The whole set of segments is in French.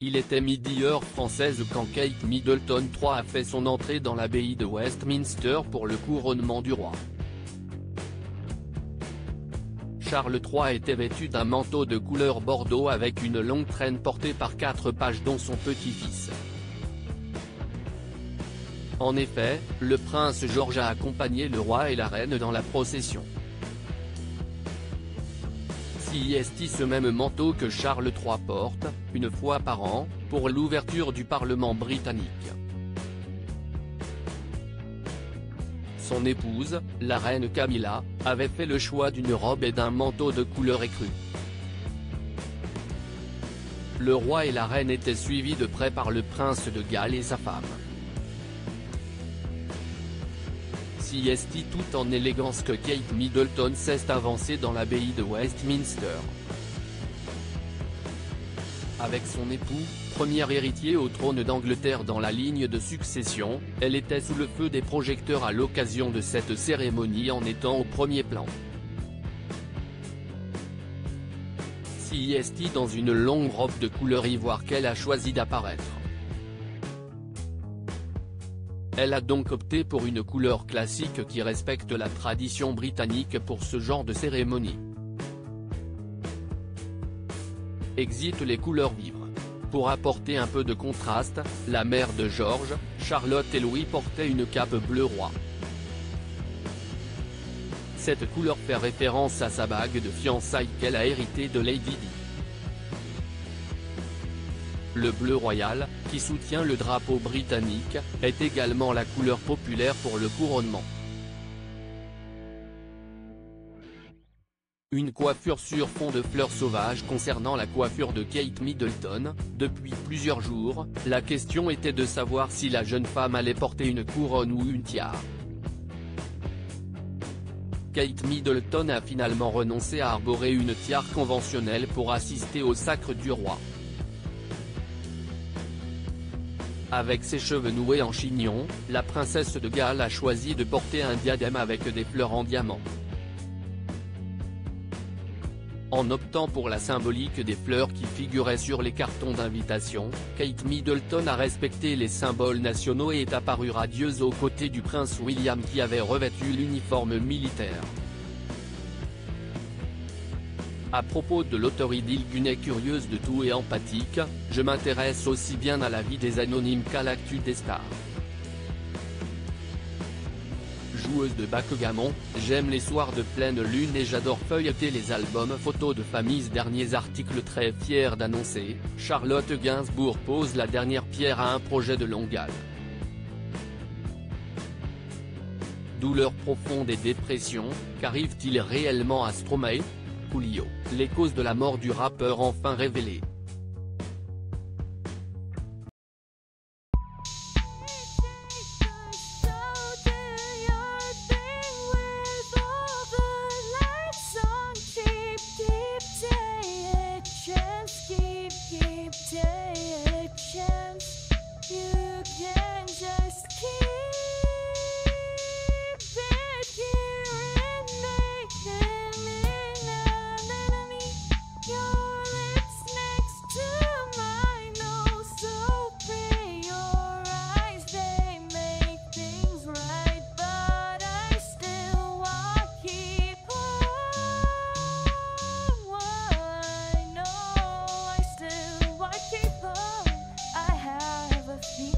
Il était midi heure française quand Kate Middleton III a fait son entrée dans l'abbaye de Westminster pour le couronnement du roi. Charles III était vêtu d'un manteau de couleur bordeaux avec une longue traîne portée par 4 pages dont son petit-fils. En effet, le prince George a accompagné le roi et la reine dans la procession. C'est ce même manteau que Charles III porte, une fois par an, pour l'ouverture du Parlement britannique. Son épouse, la reine Camilla, avait fait le choix d'une robe et d'un manteau de couleur écrue. Le roi et la reine étaient suivis de près par le prince de Galles et sa femme. C'est tout en élégance que Kate Middleton s'est avancée dans l'abbaye de Westminster. Avec son époux, premier héritier au trône d'Angleterre dans la ligne de succession, elle était sous le feu des projecteurs à l'occasion de cette cérémonie en étant au premier plan. C'est dans une longue robe de couleur ivoire qu'elle a choisi d'apparaître. Elle a donc opté pour une couleur classique qui respecte la tradition britannique pour ce genre de cérémonie. Exit les couleurs vives. Pour apporter un peu de contraste, la mère de George, Charlotte et Louis portaient une cape bleu roi. Cette couleur fait référence à sa bague de fiançailles qu'elle a héritée de Lady Di. Le bleu royal, qui soutient le drapeau britannique, est également la couleur populaire pour le couronnement. Une coiffure sur fond de fleurs sauvages. Concernant la coiffure de Kate Middleton, depuis plusieurs jours, la question était de savoir si la jeune femme allait porter une couronne ou une tiare. Kate Middleton a finalement renoncé à arborer une tiare conventionnelle pour assister au sacre du roi. Avec ses cheveux noués en chignon, la princesse de Galles a choisi de porter un diadème avec des fleurs en diamant. En optant pour la symbolique des fleurs qui figuraient sur les cartons d'invitation, Kate Middleton a respecté les symboles nationaux et est apparue radieuse aux côtés du prince William qui avait revêtu l'uniforme militaire. À propos de l'auteur Idil Gunay, curieuse de tout et empathique, je m'intéresse aussi bien à la vie des anonymes qu'à l'actu des stars. Joueuse de backgammon, j'aime les soirs de pleine lune et j'adore feuilleter les albums photos de famille. Derniers articles très fier d'annoncer, Charlotte Gainsbourg pose la dernière pierre à un projet de longue haleine. Douleur profonde et dépression, qu'arrive-t-il réellement à Stromae? Coolio, les causes de la mort du rappeur enfin révélées.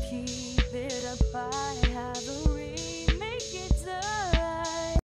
Keep it up, I have a